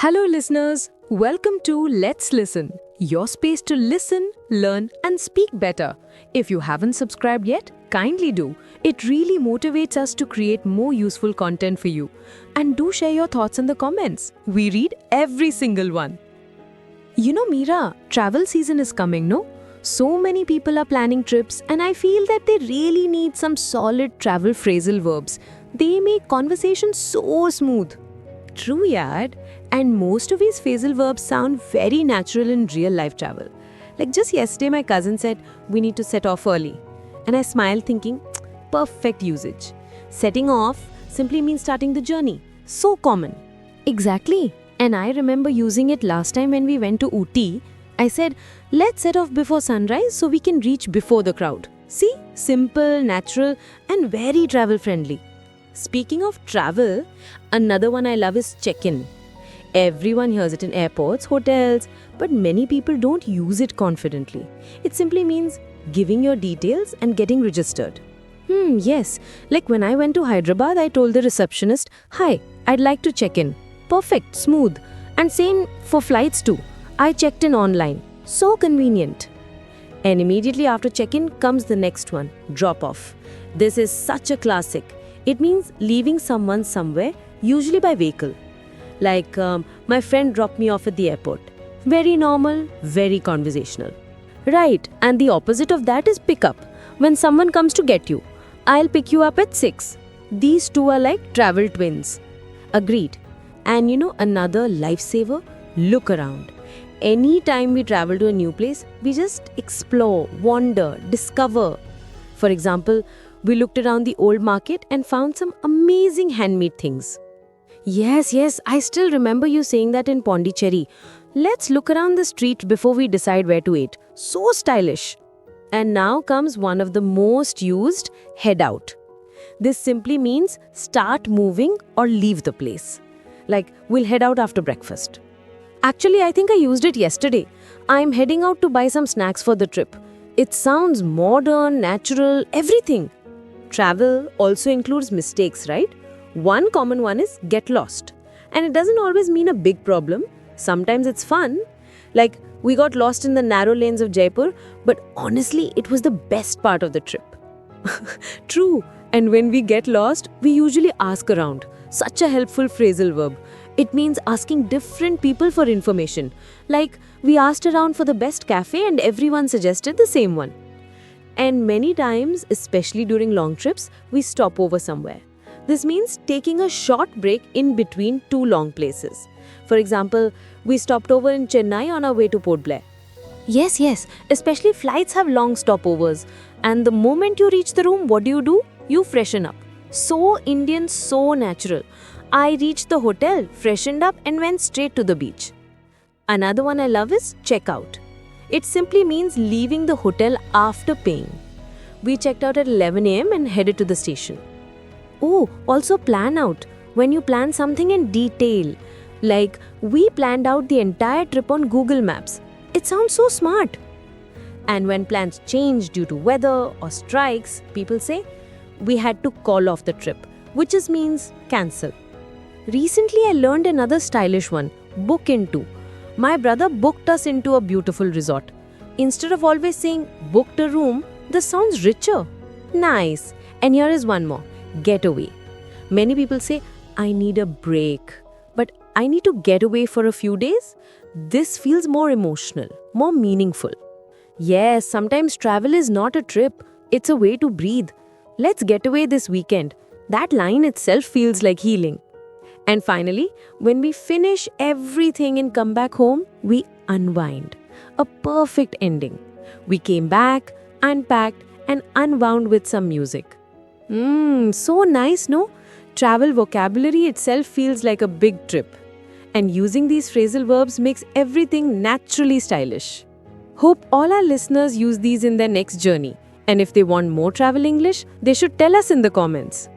Hello, listeners. Welcome to Let's Listen, your space to listen, learn, and speak better. If you haven't subscribed yet, kindly do. It really motivates us to create more useful content for you. And do share your thoughts in the comments. We read every single one. You know, Meera, travel season is coming, no? So many people are planning trips, and I feel that they really need some solid travel phrasal verbs. They make conversation so smooth. True, yaar. And most of these phrasal verbs sound very natural in real life travel. Like just yesterday, my cousin said, we need to set off early. And I smiled thinking, perfect usage. Setting off simply means starting the journey. So common. Exactly. And I remember using it last time when we went to Ooty. I said, let's set off before sunrise so we can reach before the crowd. See? Simple, natural, and very travel friendly. Speaking of travel, another one I love is check-in. Everyone hears it in airports, hotels, but many people don't use it confidently. It simply means giving your details and getting registered. Yes. Like when I went to Hyderabad, I told the receptionist, "Hi, I'd like to check in." Perfect, smooth. And same for flights too. I checked in online. So convenient. And immediately after check-in comes the next one, drop-off. This is such a classic. It means leaving someone somewhere, usually by vehicle. Like, my friend dropped me off at the airport. Very normal, very conversational. Right, and the opposite of that is pick up. When someone comes to get you, I'll pick you up at 6. These two are like travel twins. Agreed. And you know another lifesaver? Look around. Anytime we travel to a new place, we just explore, wander, discover. For example, we looked around the old market and found some amazing handmade things. Yes, I still remember you saying that in Pondicherry. Let's look around the street before we decide where to eat. So stylish. And now comes one of the most used, head out. This simply means start moving or leave the place. Like, we'll head out after breakfast. Actually, I think I used it yesterday. I'm heading out to buy some snacks for the trip. It sounds modern, natural, everything. Travel also includes mistakes, right? One common one is get lost. And it doesn't always mean a big problem. Sometimes it's fun. Like, we got lost in the narrow lanes of Jaipur, but honestly, it was the best part of the trip. True. And when we get lost, we usually ask around. Such a helpful phrasal verb. It means asking different people for information. Like, we asked around for the best cafe and everyone suggested the same one. And many times, especially during long trips, we stop over somewhere. This means taking a short break in between two long places. For example, we stopped over in Chennai on our way to Port Blair. Yes, especially flights have long stopovers. And the moment you reach the room, what do? You freshen up. So Indian, so natural. I reached the hotel, freshened up and went straight to the beach. Another one I love is check out. It simply means leaving the hotel after paying. We checked out at 11 a.m. and headed to the station. Oh, also plan out. When you plan something in detail. Like, we planned out the entire trip on Google Maps. It sounds so smart. And when plans change due to weather or strikes, people say, we had to call off the trip, which just means cancel. Recently, I learned another stylish one, book into. My brother booked us into a beautiful resort. Instead of always saying, booked a room, this sounds richer. Nice. And here is one more, getaway. Many people say, I need a break. But I need to get away for a few days. This feels more emotional, more meaningful. Yes, sometimes travel is not a trip. It's a way to breathe. Let's get away this weekend. That line itself feels like healing. And finally, when we finish everything and come back home, we unwind. A perfect ending. We came back, unpacked, and unwound with some music. So nice, no? Travel vocabulary itself feels like a big trip. And using these phrasal verbs makes everything naturally stylish. Hope all our listeners use these in their next journey. And if they want more travel English, they should tell us in the comments.